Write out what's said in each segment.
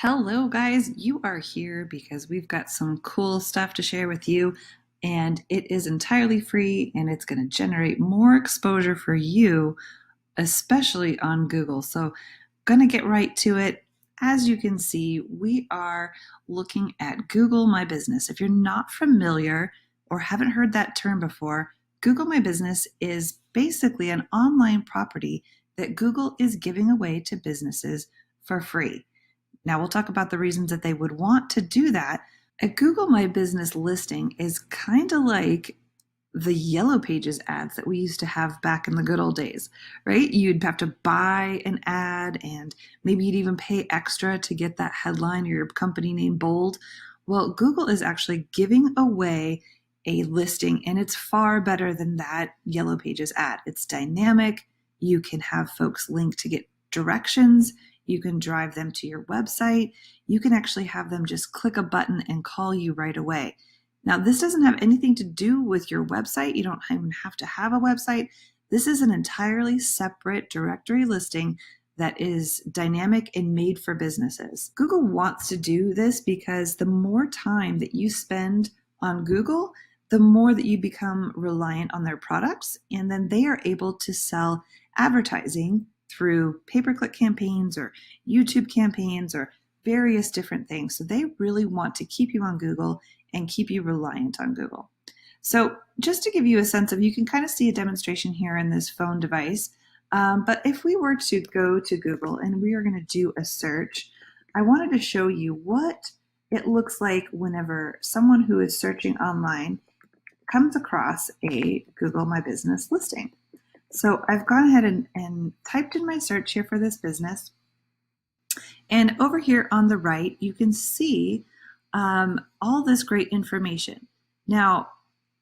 Hello, guys. You are here because we've got some cool stuff to share with you, and it is entirely free and it's going to generate more exposure for you, especially on Google. So, going to get right to it. As you can see, we are looking at Google My Business. If you're not familiar or haven't heard that term before, Google My Business is basically an online property that Google is giving away to businesses for free. Now, we'll talk about the reasons that they would want to do that. A Google My Business listing is kind of like the Yellow Pages ads that we used to have back in the good old days, right? You'd have to buy an ad and maybe you'd even pay extra to get that headline or your company name bold. Well, Google is actually giving away a listing and it's far better than that Yellow Pages ad. It's dynamic. You can have folks link to get directions. You can drive them to your website. You can actually have them just click a button and call you right away. Now, this doesn't have anything to do with your website. You don't even have to have a website. This is an entirely separate directory listing that is dynamic and made for businesses. Google wants to do this because the more time that you spend on Google, the more that you become reliant on their products, and then they are able to sell advertising through pay-per-click campaigns or YouTube campaigns or various different things. So they really want to keep you on Google and keep you reliant on Google. So just to give you a sense of, you can kind of see a demonstration here in this phone device. But if we were to go to Google and we are going to do a search, I wanted to show you what it looks like whenever someone who is searching online comes across a Google My Business listing. So I've gone ahead and typed in my search here for this business. And over here on the right, you can see all this great information. Now,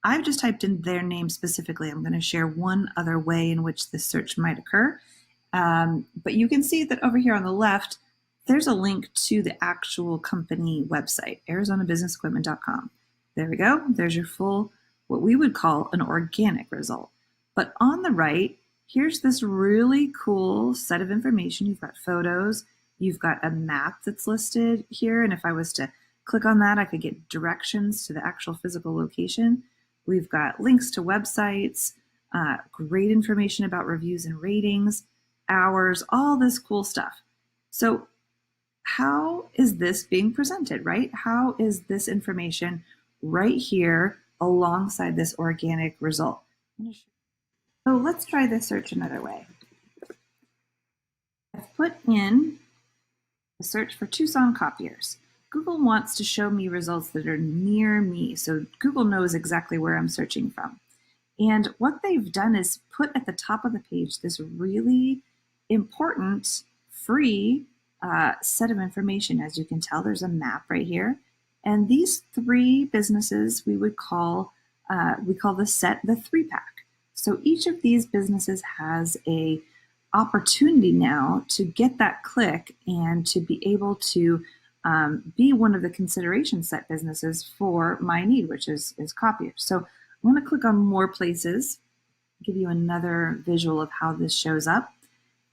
I've just typed in their name specifically. I'm going to share one other way in which this search might occur. But you can see that over here on the left, there's a link to the actual company website, arizonabusinessequipment.com. There we go. There's your full, what we would call an organic result. But on the right, here's this really cool set of information. You've got photos, you've got a map that's listed here. And if I was to click on that, I could get directions to the actual physical location. We've got links to websites, great information about reviews and ratings, hours, all this cool stuff. So how is this being presented, right? How is this information right here alongside this organic result? So let's try this search another way. I've put in a search for Tucson copiers. Google wants to show me results that are near me, so Google knows exactly where I'm searching from. And what they've done is put at the top of the page this really important free set of information. As you can tell, there's a map right here. And these three businesses we would call, the set the 3-pack. So each of these businesses has a opportunity now to get that click and to be able to be one of the consideration set businesses for my need, which is copiers. So I'm going to click on more places, give you another visual of how this shows up.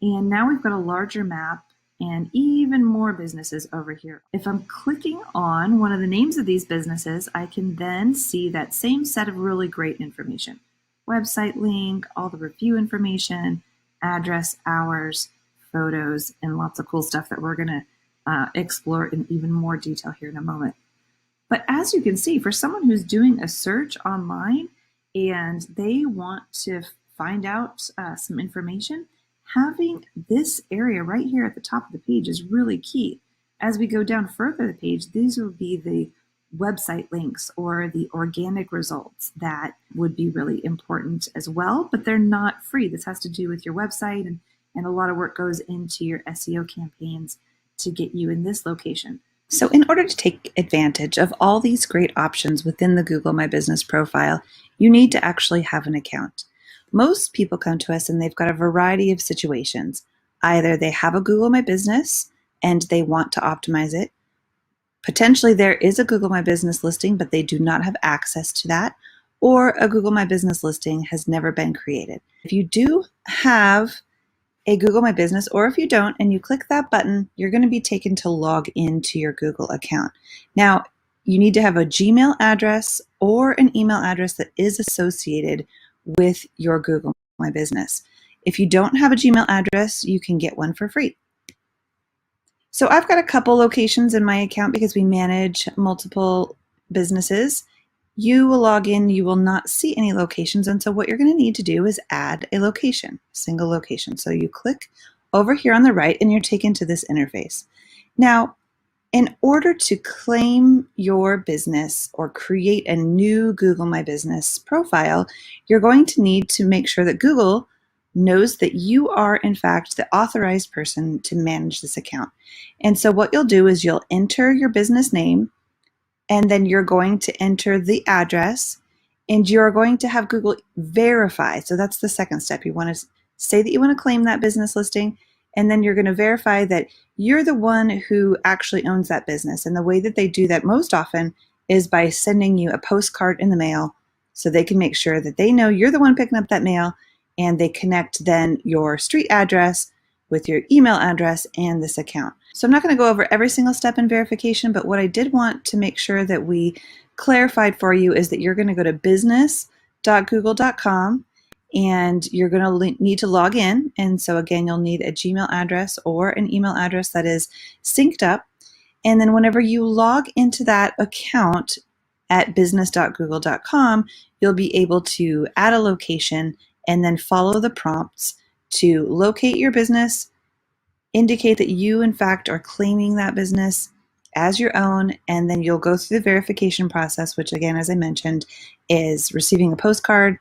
And now we've got a larger map and even more businesses over here. If I'm clicking on one of the names of these businesses, I can then see that same set of really great information. Website link, all the review information, address, hours, photos, and lots of cool stuff that we're going to explore in even more detail here in a moment. But as you can see, for someone who's doing a search online and they want to find out some information, having this area right here at the top of the page is really key. As we go down further the page, these will be the website links or the organic results that would be really important as well, but they're not free. This has to do with your website, and a lot of work goes into your SEO campaigns to get you in this location. So in order to take advantage of all these great options within the Google My Business profile, you need to actually have an account. Most people come to us and they've got a variety of situations. Either they have a Google My Business and they want to optimize it. Potentially there is a Google My Business listing, but they do not have access to that, or a Google My Business listing has never been created. If you do have a Google My Business, or if you don't and you click that button, you're going to be taken to log into your Google account. Now, you need to have a Gmail address or an email address that is associated with your Google My Business. If you don't have a Gmail address, you can get one for free. So I've got a couple locations in my account because we manage multiple businesses. You will log in, you will not see any locations, and so what you're going to need to do is add a location, single location. So you click over here on the right and you're taken to this interface. Now, in order to claim your business or create a new Google My Business profile, you're going to need to make sure that Google knows that you are, in fact, the authorized person to manage this account. And so what you'll do is you'll enter your business name, and then you're going to enter the address, and you're going to have Google verify. So that's the second step. You want to say that you want to claim that business listing, and then you're going to verify that you're the one who actually owns that business. And the way that they do that most often is by sending you a postcard in the mail so they can make sure that they know you're the one picking up that mail, and they connect then your street address with your email address and this account. So I'm not going to go over every single step in verification, but what I did want to make sure that we clarified for you is that you're going to go to business.google.com and you're going to need to log in. And so again, you'll need a Gmail address or an email address that is synced up. And then whenever you log into that account at business.google.com, you'll be able to add a location and then follow the prompts to locate your business, indicate that you, in fact, are claiming that business as your own, and then you'll go through the verification process, which, again, as I mentioned, is receiving a postcard.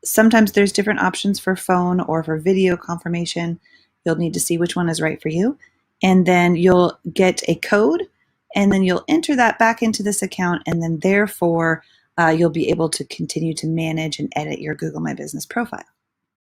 Sometimes there's different options for phone or for video confirmation. You'll need to see which one is right for you. And then you'll get a code, and then you'll enter that back into this account, and then therefore you'll be able to continue to manage and edit your Google My Business profile.